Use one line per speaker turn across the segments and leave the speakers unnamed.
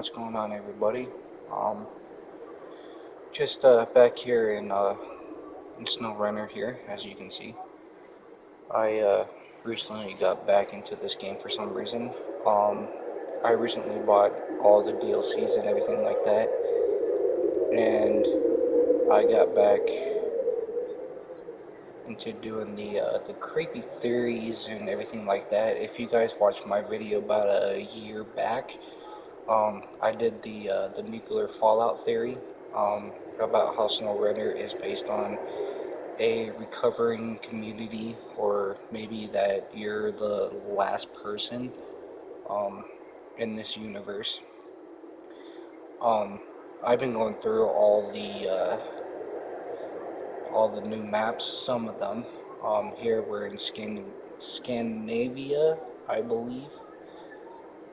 What's going on, everybody? Um, just back here in SnowRunner here, as you can see. I recently got back into this game for some reason. Um, I recently bought all the DLCs and everything like that, and I got back into doing the creepy theories and everything like that. If you guys watched my video about a year back, I did the nuclear fallout theory, about how SnowRunner is based on a recovering community, or maybe that you're the last person um, in this universe. Um, I've been going through all the new maps, some of them. Here we're in Scandinavia, I believe.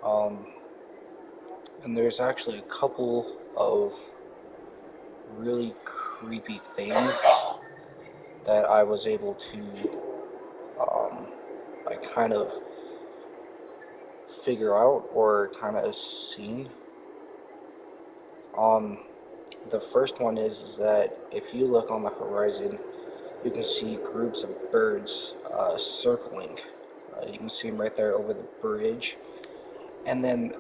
Um, and there's actually a couple of really creepy things that I was able to um, like kind of figure out or kind of seen. Um, the first one is that if you look on the horizon, you can see groups of birds circling. You can see them right there over the bridge, and then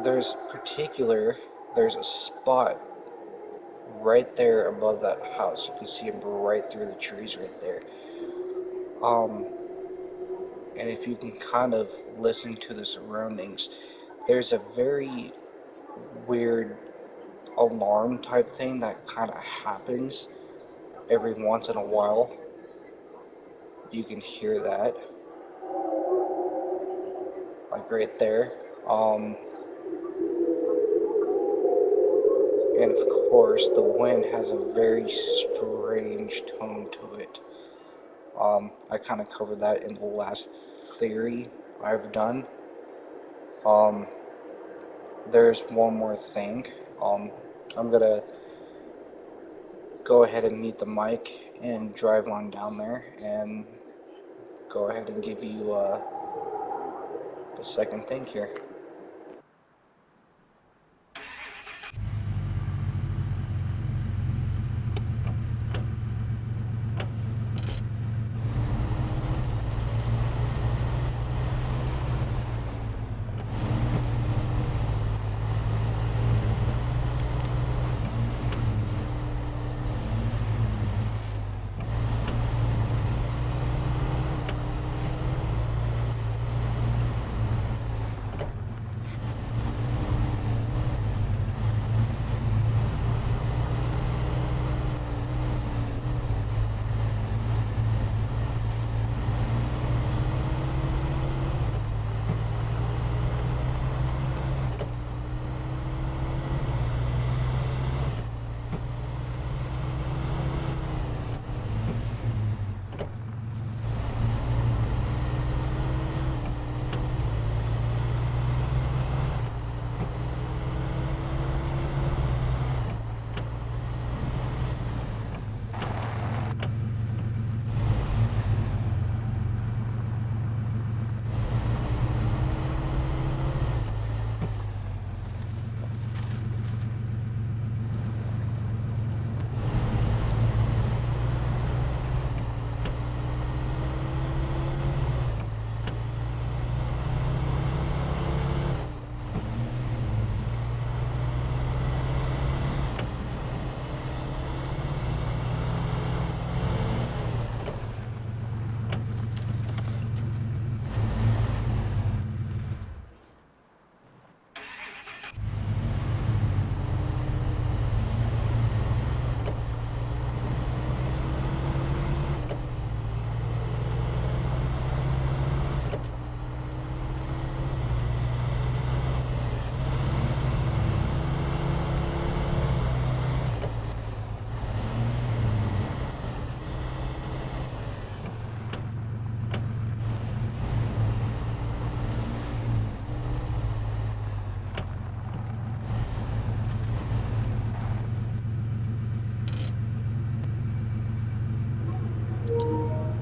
there's a spot right there above that house. You can see them right through the trees right there. Um, and if you can kind of listen to the surroundings, there's a very weird alarm type thing that kind of happens every once in a while. You can hear that, like right there. Um, and of course, the wind has a very strange tone to it. I kind of covered that in the last theory I've done. Um, there's one more thing. Um, I'm gonna go ahead and mute the mic and drive on down there and go ahead and give you the second thing here.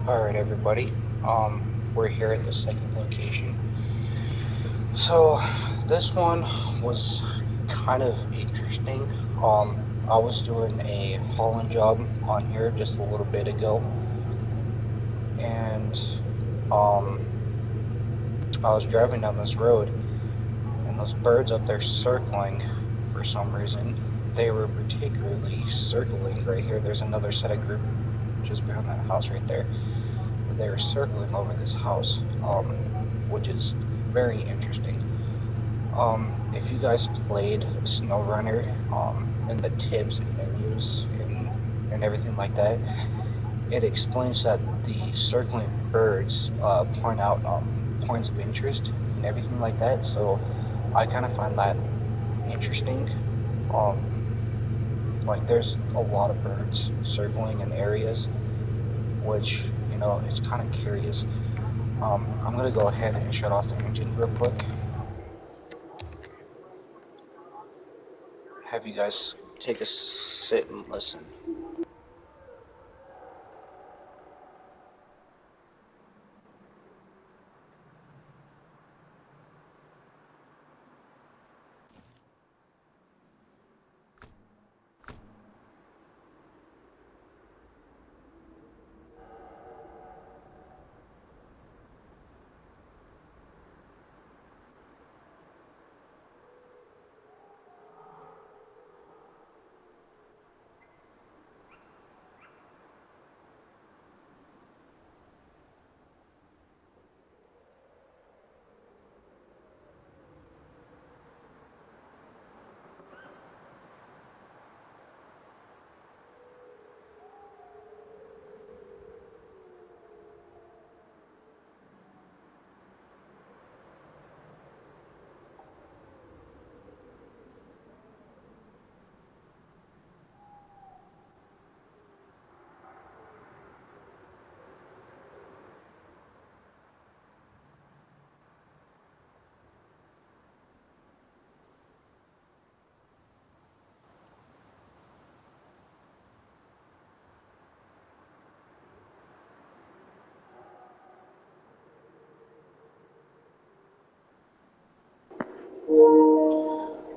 Alright, everybody. We're here at the second location. So, this one was kind of interesting. I was doing a hauling job on here just a little bit ago, and um, I was driving down this road, and those birds up there circling for some reason. They were particularly circling right here. There's another set of group just behind that house right there. But they were circling over this house, which is very interesting. If you guys played SnowRunner, and the tips and menus and everything like that, it explains that the circling birds point out points of interest and everything like that. So I kind of find that interesting. Um, like there's a lot of birds circling in areas, which it's kind of curious. I'm gonna go ahead and shut off the engine real quick. Have you guys take a sit and listen.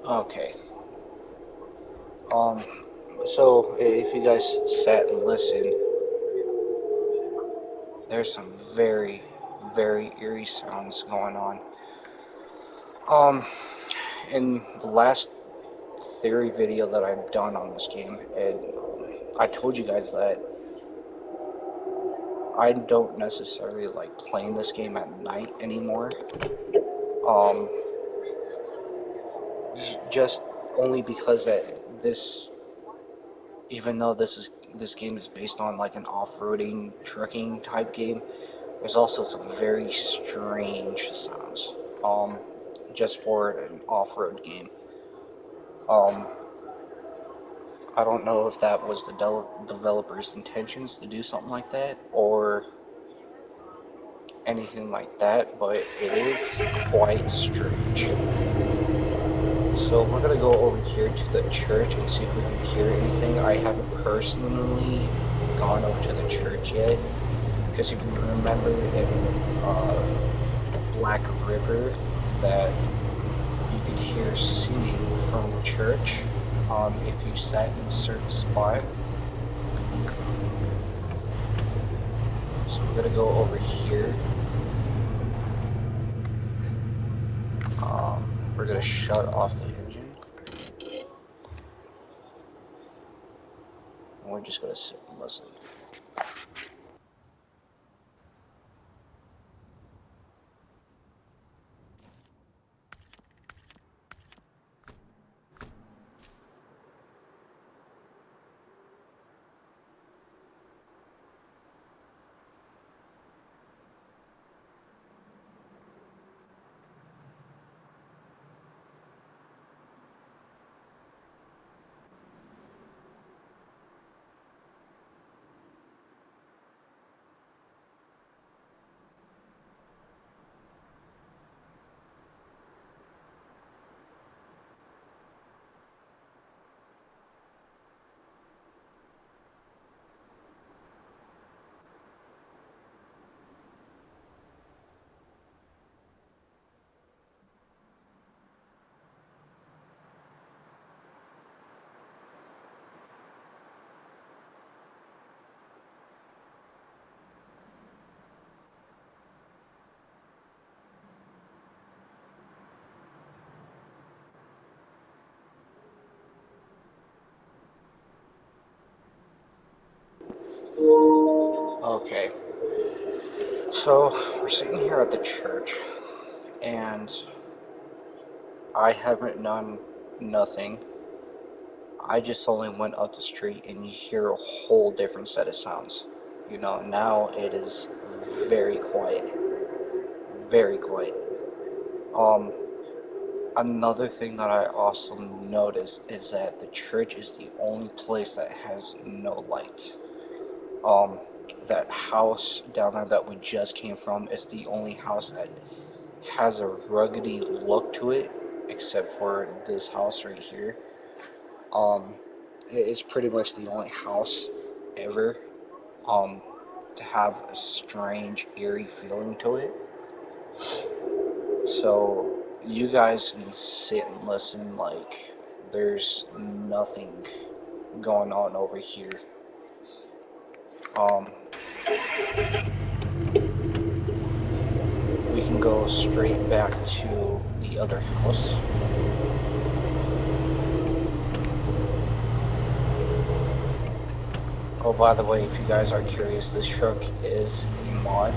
Okay. Um, so if you guys sat and listened, there's some very, very eerie sounds going on. Um, in the last theory video that I've done on this game, I told you guys that I don't necessarily like playing this game at night anymore. Um, just only because that even though this game is based on like an off-roading trucking type game, there's also some very strange sounds. Um, just for an off-road game. Um, I don't know if that was the developer's intentions to do something like that or anything like that, but it is quite strange. So we're gonna go over here to the church and see if we can hear anything. I haven't personally gone over to the church yet, because if you remember in Black River that you could hear singing from the church if you sat in a certain spot. So we're gonna go over here. We're gonna shut off the engine, and we're just gonna sit and listen. Okay, so we're sitting here at the church, and I haven't done nothing. I just only went up the street, and you hear a whole different set of sounds. Now it is very quiet, very quiet. Um, Another thing that I also noticed is that the church is the only place that has no lights. Um, that house down there that we just came from is the only house that has a ruggedy look to it, except for this house right here. Um, it's pretty much the only house ever um, to have a strange, eerie feeling to it. So you guys can sit and listen like there's nothing going on over here. Um, we can go straight back to the other house. Oh, by the way, if you guys are curious, this truck is a mod.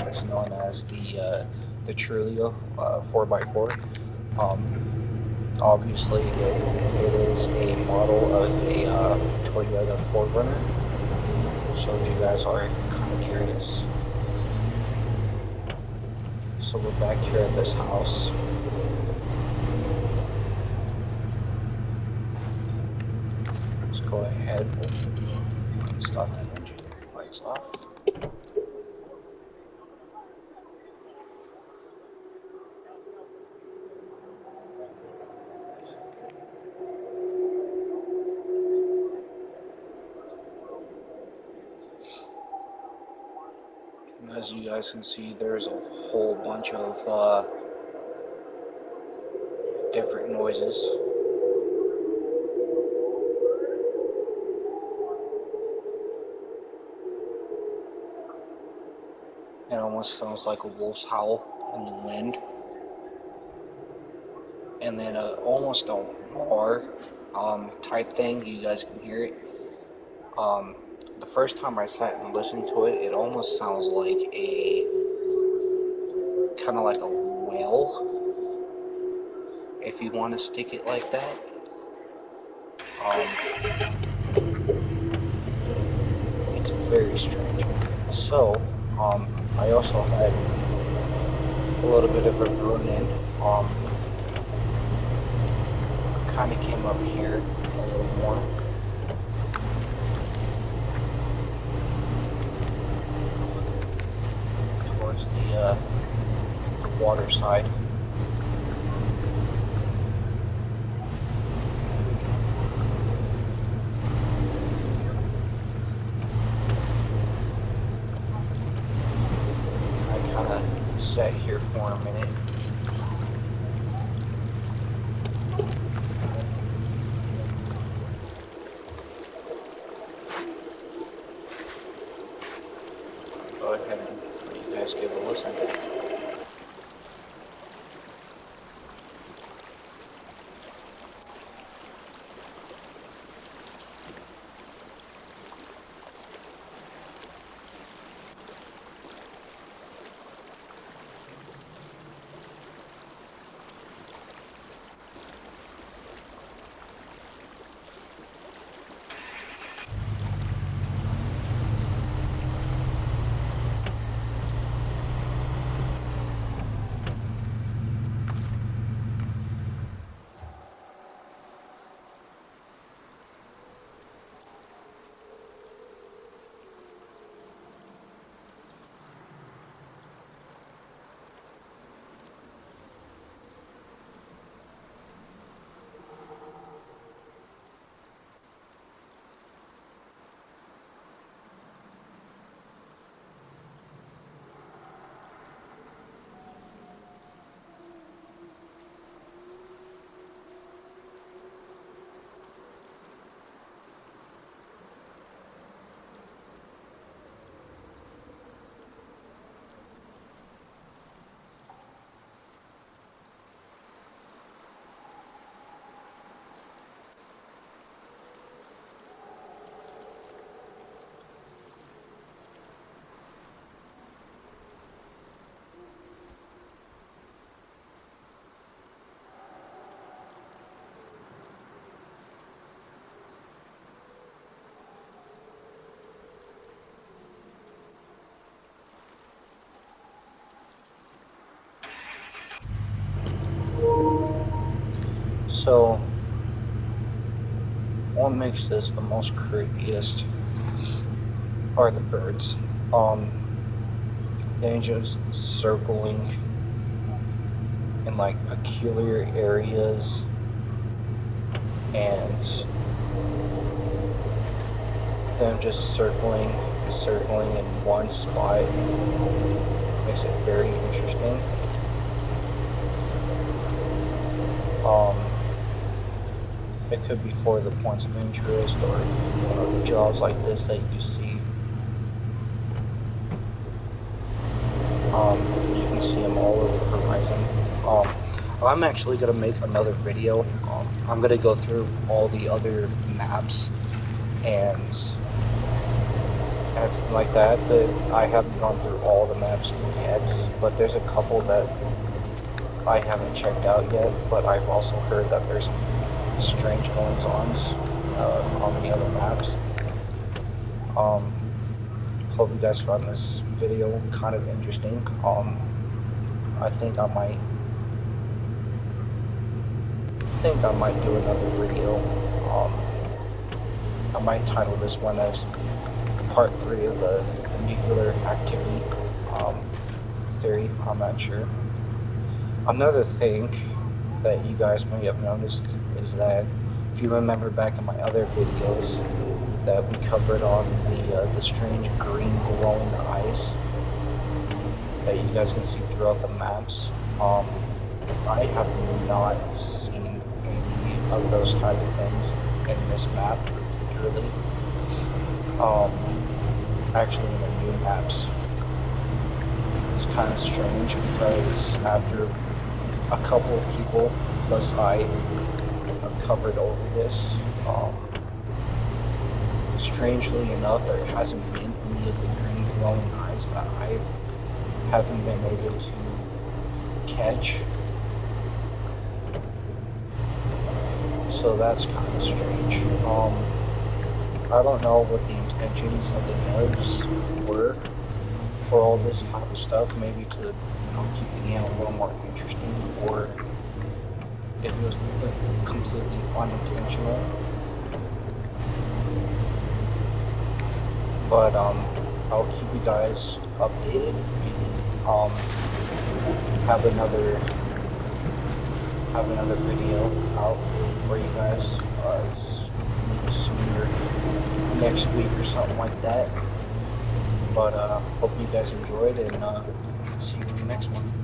It's known as the Trulio 4x4. Um, Obviously, it is a model of a Toyota 4Runner. So if you guys are kind of curious, so we're back here at this house. Let's go ahead and start the engine. Lights off. And as you guys can see, there's a whole bunch of different noises. It almost sounds like a wolf's howl in the wind. And then almost a roar type thing. You guys can hear it. Um, the first time I sat and listened to it, it almost sounds like a kind of like a whale, if you want to stick it like that. Um, it's very strange. So, I also had a little bit of a run-in. Kind of came up here a little more. Towards the water side. I kind of sat here for a minute. Go ahead and let you guys give a listen. So, what makes this the most creepiest are the birds. Um, they just circling in like peculiar areas, and them just circling in one spot makes it very interesting. Um, it could be for the points of interest or jobs like this that you see. You can see them all over the horizon. I'm actually gonna make another video. I'm gonna go through all the other maps and everything like that. I haven't gone through all the maps yet, but there's a couple that I haven't checked out yet. But I've also heard that there's some strange goings-ons on the other maps. Hope you guys found this video kind of interesting. I think I might do another video. I might title this one as part 3 of the nuclear activity theory. I'm not sure. Another thing that you guys may have noticed is that if you remember back in my other videos that we covered on the strange green glowing eyes that you guys can see throughout the maps, I have not seen any of those type of things in this map particularly. Actually in the new maps. It's kind of strange because after a couple of people plus I have covered over this, strangely enough there hasn't been any of the green glowing eyes that haven't been able to catch. So that's kind of strange. I don't know what the intentions of the devs were for all this type of stuff. Maybe to keep the game a little more interesting, or it was completely unintentional. But I'll keep you guys updated. Maybe have another video out for you guys sooner next week or something like that. But hope you guys enjoyed, and see you in the next one.